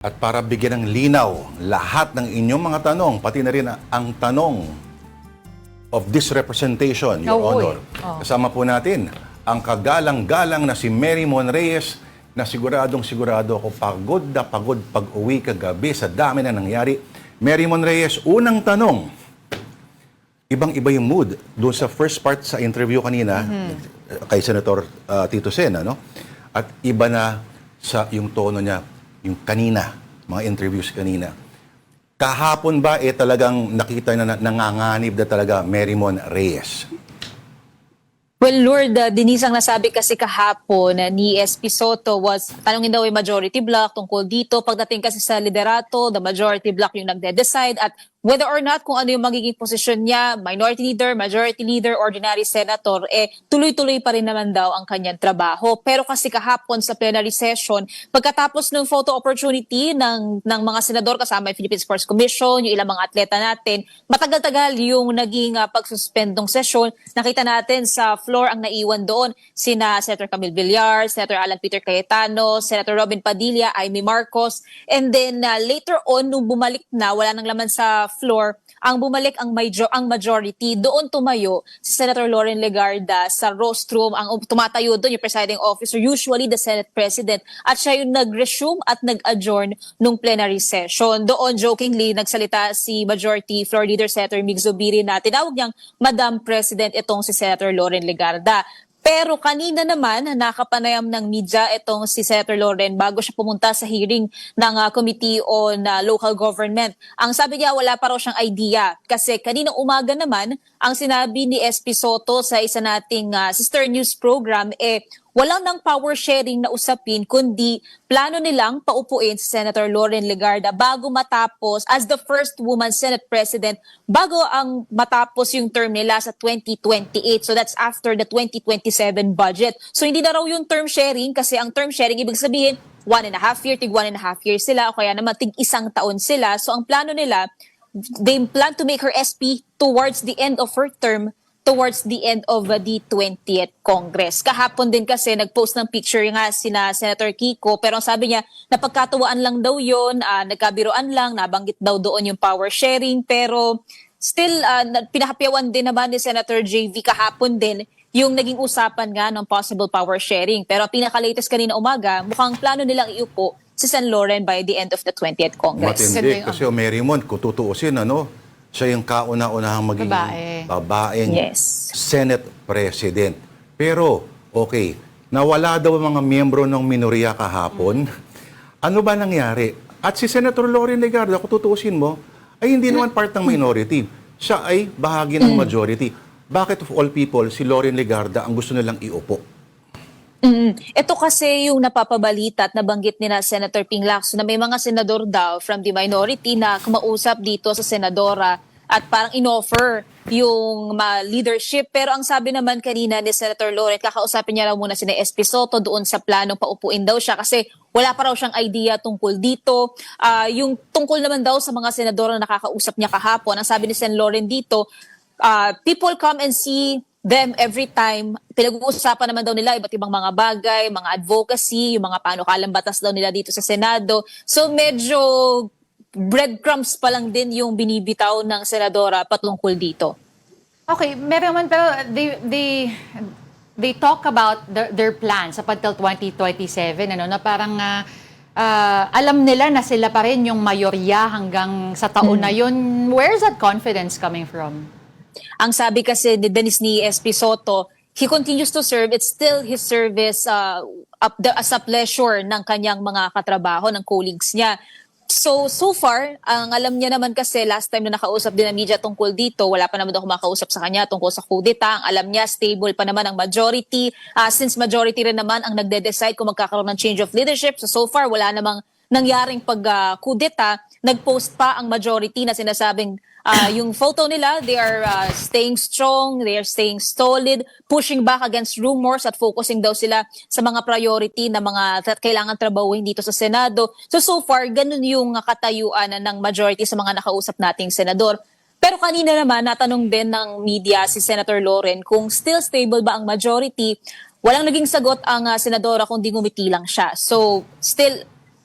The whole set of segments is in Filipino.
At para bigyan ng linaw lahat ng inyong mga tanong, pati na rin ang tanong of this representation, Your Honor. Kasama po natin ang kagalang-galang na si Mary Mon Reyes na siguradong-sigurado ako pagod pag-uwi kagabi sa dami na nangyari. Mary Mon Reyes, unang tanong. Ibang-iba yung mood doon sa first part sa interview kanina kay Senator Tito Sen, ano? At iba na sa yung tono niya yung kanina, mga interviews kanina. Kahapon ba talagang nakita na nanganganib na talaga Mary Mon Reyes? Well, Lord, Denise, ang nasabi kasi kahapon ni SP Soto was tanungin daw yung majority block tungkol dito. Pagdating kasi sa liderato, the majority block yung nagde-decide at whether or not kung ano yung magiging posisyon niya, minority leader, majority leader, ordinary senator, tuloy-tuloy pa rin naman daw ang kanyang trabaho. Pero kasi kahapon sa plenary session, pagkatapos ng photo opportunity ng mga senador kasama yung Philippine Sports Commission, yung ilang mga atleta natin, matagal-tagal yung naging pagsuspend ng session. Nakita natin sa floor ang naiwan doon sina Senator Camille Villar, Senator Alan Peter Cayetano, Senator Robin Padilla, Amy Marcos, and then later on, nung bumalik na, wala nang laman sa floor, ang bumalik ang majority, doon tumayo si Senator Loren Legarda sa rostrum. Ang tumatayo doon yung presiding officer, usually the Senate President, at siya yung nag-resume at nag-adjourn nung plenary session. Doon, jokingly, nagsalita si Majority Floor Leader Senator Mig Zubiri na tinawag niyang Madam President itong si Senator Loren Legarda. Pero kanina naman, nakapanayam ng media itong si Senator Loren bago siya pumunta sa hearing ng Committee on Local Government. Ang sabi niya, wala pa raw siyang idea. Kasi kaninang umaga naman, ang sinabi ni SP Soto sa isa nating sister news program, walang nang power sharing na usapin, kundi plano nilang paupuin si Senator Loren Legarda bago matapos as the first woman Senate President, bago ang matapos yung term nila sa 2028. So that's after the 2027 budget. So hindi na raw yung term sharing, kasi ang term sharing, ibig sabihin, 1.5 year, tig 1.5 years sila, o kaya naman tig 1 taon sila. So ang plano nila, they plan to make her SP towards the end of her term, towards the end of the 20th Congress. Kahapon din kasi nag-post ng picture nga sina Senator Kiko, pero ang sabi niya, napagkatuwaan lang daw yun, nagkabiroan lang, nabanggit daw doon yung power sharing, pero still, pinahapyawan din naman ni Senator JV kahapon din yung naging usapan nga ng possible power sharing. Pero pinaka-latest kanina umaga, mukhang plano nilang iupo si San Loren by the end of the 20th Congress. Matindi, kasi Mary Mon, kung tutuusin, siya yung kauna-unahang magiging babaeng Senate President. Pero, okay, nawala daw mga miyembro ng minorya kahapon. Ano ba nangyari? At si Senator Loren Legarda, kung tutuusin mo, ay hindi naman part ng minority. Siya ay bahagi ng majority. Bakit of all people, si Loren Legarda ang gusto nilang iupo? Ito kasi yung napapabalita at nabanggit ni na Senator Ping Lacson na may mga senador daw from the minority na kumausap dito sa senadora at parang inoffer yung leadership. Pero ang sabi naman kanina ni Senator Loren, kakausapin niya raw muna si SP Soto doon sa planong paupuin daw siya kasi wala pa raw siyang idea tungkol dito. Yung tungkol naman daw sa mga senador na nakakausap niya kahapon, ang sabi ni Sen Loren dito, people come and see them every time. Pinag-uusapan naman daw nila iba't ibang mga bagay, mga advocacy, yung mga panukalang batas daw nila dito sa Senado. So medyo breadcrumbs pa lang din yung binibitaw ng senadora patungkol dito. Okay, meron man, pero they talk about their plans up until 2027, na parang alam nila na sila pa rin yung mayorya hanggang sa taon na yun. Where's that confidence coming from? Ang sabi kasi ni Dennis ni SP Soto, he continues to serve. It's still his service as a pleasure ng kanyang mga katrabaho, ng colleagues niya. So far, ang alam niya naman kasi last time na nakausap din ng media tungkol dito, wala pa naman daw kumakausap sa kanya tungkol sa kudeta. Ang alam niya, stable pa naman ang majority. Since majority rin naman ang nagde-decide kung magkakaroon ng change of leadership. So far, wala namang nangyaring pag-kudeta. Nag-post pa ang majority na sinasabing yung photo nila, they are staying strong, they are staying solid, pushing back against rumors at focusing daw sila sa mga priority na mga kailangan trabahuin dito sa Senado. So far, ganun yung katayuan ng majority sa mga nakausap nating senador. Pero kanina naman, natanong din ng media si Senator Loren kung still stable ba ang majority. Walang naging sagot ang senadora kung di ngumiti lang siya. So, still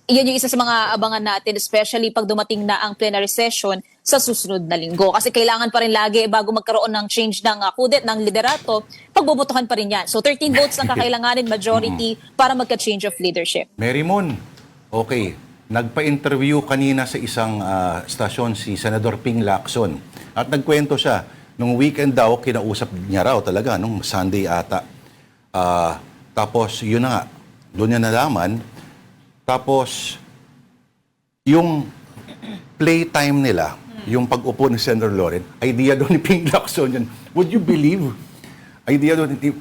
iyan yung isa sa mga abangan natin, especially pag dumating na ang plenary session sa susunod na linggo. Kasi kailangan pa rin lagi, bago magkaroon ng change ng kudet, ng liderato, pagbobotohan pa rin yan. So 13 votes lang kakailanganin, majority, para magka-change of leadership. Mary Moon, okay, nagpa-interview kanina sa isang stasyon si Senador Ping Lacson. At nagkwento siya, nung weekend daw, kinausap niya raw talaga, nung Sunday ata. Tapos, yun na nga, doon niya nalaman. Tapos, yung playtime nila, yung pag-upo ni Senator Loren, idea doon ni Ping Lacson yun. Would you believe? Idea doon ni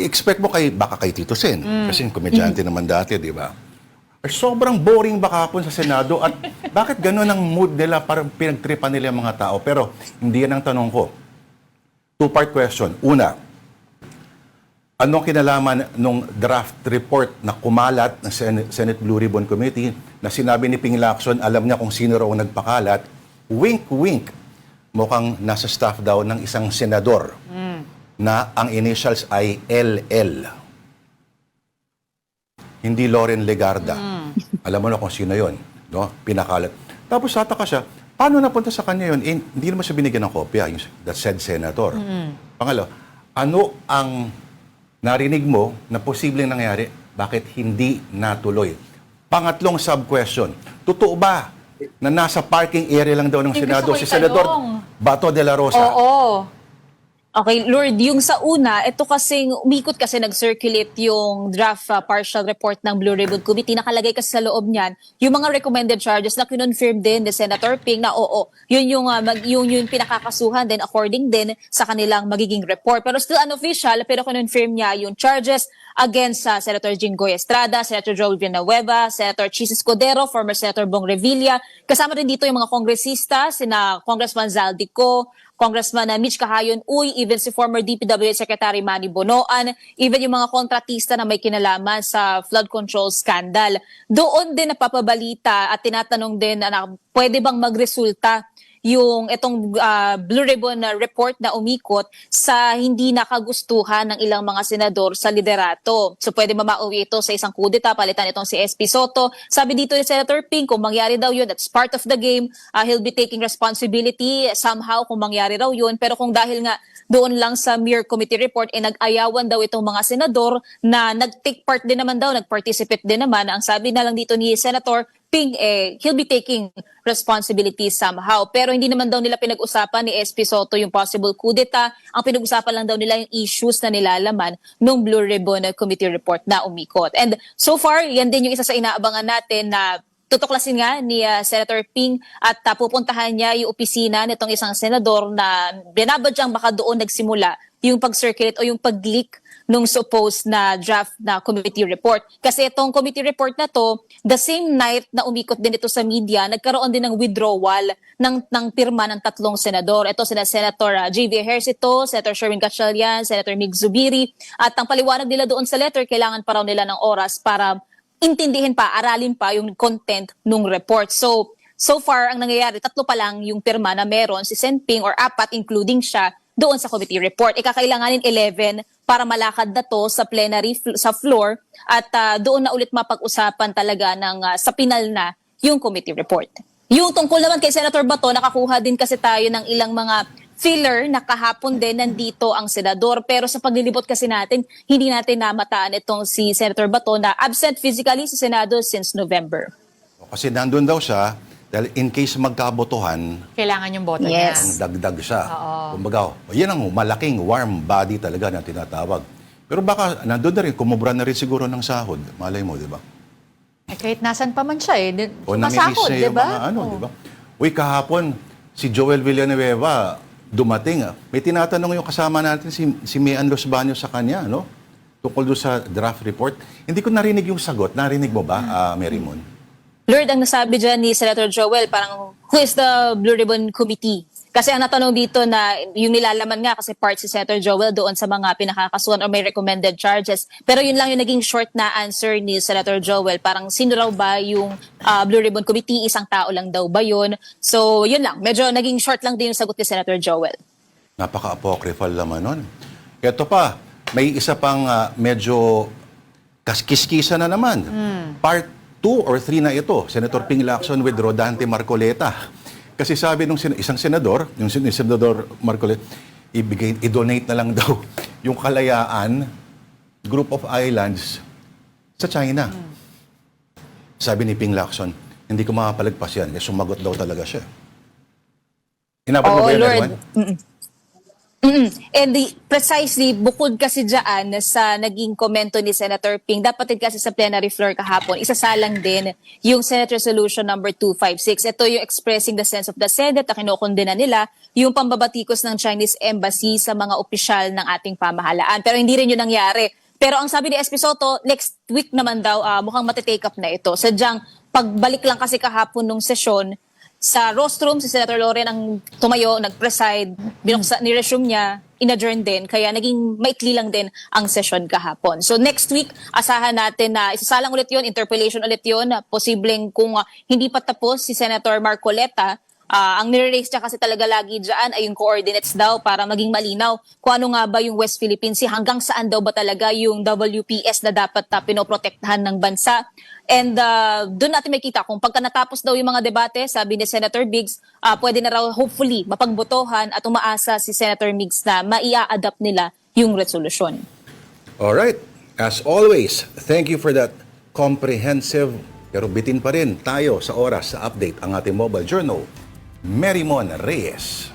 expect mo baka kay Tito Sen. Kasi komedyante naman dati, di ba? Sobrang boring ba kahapon sa Senado at bakit gano'n ang mood nila, parang pinagtripan nila yung mga tao. Pero hindi yan ang tanong ko. Two-part question. Una, anong kinalaman nung draft report na kumalat ng Senate Blue Ribbon Committee na sinabi ni Ping Lacson, alam niya kung sino raw ang nagpakalat, wink-wink, mukhang nasa staff daw ng isang senador na ang initials ay LL. Hindi Loren Legarda. Alam mo na kung sino yon, no? Pinakalat. Tapos tataka siya, paano napunta sa kanya yun? Hindi naman siya binigyan ng kopya, yung that said senator. Pangalawa, ano ang narinig mo na posibleng nangyari, bakit hindi natuloy? Pangatlong sub-question, totoo ba na nasa parking area lang daw ng Gusto Senado ko si itanong. Senador Bato de la Rosa? Oo. Okay, Lord, yung sa una, ito kasing umikot kasi nag-circulate yung draft partial report ng Blue Ribbon Committee. Nakalagay kasi sa loob niyan yung mga recommended charges na kinonfirm din ni Senator Ping na oo, yun yung pinakakasuhan din according din sa kanilang magiging report. Pero still unofficial, pero kinonfirm niya yung charges against Senator Jinggoy Estrada, Senator Joel Villanueva, Senator Chis Escudero, former Senator Bong Revilla. Kasama rin dito yung mga kongresista, sina Congressman Zaldico, Congressman Mitch Cahayon Uy, even si former DPWH Secretary Manny Bonoan, even yung mga kontratista na may kinalaman sa flood control scandal. Doon din napapabalita at tinatanong din na pwede bang magresulta yung itong Blue Ribbon report na umikot sa hindi nakagustuhan ng ilang mga senador sa liderato. So pwede mamauwi ito sa isang kudeta, palitan itong si SP Soto. Sabi dito ni Senator Ping, kung mangyari daw yun, that's part of the game. He'll be taking responsibility somehow kung mangyari raw yun. Pero kung dahil nga doon lang sa mere committee report, nag-ayawan daw itong mga senador na nag-take part din naman daw, nag-participate din naman. Ang sabi na lang dito ni Senator Ping, he'll be taking responsibility somehow. Pero hindi naman daw nila pinag-usapan ni SP Soto yung possible kudeta. Ang pinag-usapan lang daw nila yung issues na nilalaman nung Blue Ribbon Committee report na umikot. And so far, yan din yung isa sa inaabangan natin na tutuklasin nga ni Senator Ping at pupuntahan niya yung opisina nitong isang senador na binabadyang baka doon nagsimula yung pag-circulate o yung pag-leak nung supposed na draft na committee report. Kasi itong committee report na to, the same night na umikot din ito sa media, nagkaroon din ng withdrawal ng pirma ng tatlong senador. Ito sina Senator J.V. Ejercito, Senator Sherwin Gatchalian, Senator Mig Zubiri. At ang paliwanag nila doon sa letter, kailangan pa raw nila ng oras para intindihin pa, aralin pa yung content nung report. So far, ang nangyayari, tatlo pa lang yung pirma na meron si Sen Ping or apat, including siya, doon sa committee report. Ikakailanganin 11 para malakad na to sa plenary, sa floor, at doon na ulit mapag-usapan talaga sa pinal na yung committee report. Yung tungkol naman kay Senator Bato, nakakuha din kasi tayo ng ilang mga filler na kahapon din nandito ang senador. Pero sa paglilibot kasi natin, hindi natin namataan itong si Senator Bato na absent physically sa Senado since November. Kasi nandun daw siya, dahil in case magkabotohan, Kailangan yung boto Yes. niya. dagdag siya. Oo. Kumbaga, yan ang malaking warm body talaga na tinatawag. Pero baka nandun na rin, kumubra na rin siguro ng sahod. Malay mo, di ba? Kahit nasan pa man siya O masahod, nangingis na di yung ba? mga di ba? Uy, kahapon, si Joel Villanueva dumating. May tinatanong yung kasama natin, si Mian Los Baños sa kanya, no? Tungkol doon sa draft report. Hindi ko narinig yung sagot. Narinig mo ba, Mary Moon? Lord, ang nasabi dyan ni Senator Joel, parang, who is the Blue Ribbon Committee? Kasi ang natanong dito na yung nilalaman nga kasi part si Senator Joel doon sa mga pinakakasuhan or may recommended charges. Pero yun lang yung naging short na answer ni Senator Joel. Parang sino raw ba yung Blue Ribbon Committee? Isang tao lang daw ba yun? So yun lang. Medyo naging short lang din yung sagot ni Senator Joel. Napaka-apocryphal naman nun. Ito pa, may isa pang medyo kiskisa na naman. Part 2 2 or 3 na ito, Senator Ping Lacson with Rodante Marcoleta. Kasi sabi nung isang senador, yung senador Marcoleta, i-donate na lang daw yung Kalayaan Group of Islands sa China. Sabi ni Ping Lacson, hindi ko makapalagpas yan. Kasi sumagot daw talaga siya. Inabot mo ba yan, Lord. everyone? And precisely, bukod kasi dyan sa naging komento ni Senator Ping, dapat din kasi sa plenary floor kahapon, isasalang din yung Senate Resolution number 256. Ito yung expressing the sense of the Senate na kinokondena nila yung pambabatikos ng Chinese Embassy sa mga opisyal ng ating pamahalaan. Pero hindi rin yun nangyari. Pero ang sabi ni SP Soto, next week naman daw, mukhang matitake up na ito. Sadyang pagbalik lang kasi kahapon nung sesyon, sa rostrum, si Senator Loren ang tumayo, nag-preside, ni-resume niya, in-adjourn din. Kaya naging maikli lang din ang session kahapon. So next week, asahan natin na isasalang ulit yun, interpellation ulit yun. Posibleng kung hindi pa tapos si Senator Marcoleta, ang nire-raise niya kasi talaga lagi dyan ay yung coordinates daw para maging malinaw kung ano nga ba yung West Philippine Sea, hanggang saan daw ba talaga yung WPS na dapat pinoprotektahan ng bansa. And doon natin makita kung pagka natapos daw yung mga debate, sabi ni Senator Biggs, pwede na raw hopefully mapagbotohan at umaasa si Senator Biggs na maia-adapt nila yung resolution. Alright. As always, thank you for that comprehensive, pero bitin pa rin tayo sa oras sa update ang ating mobile journal. Merrimon Reyes.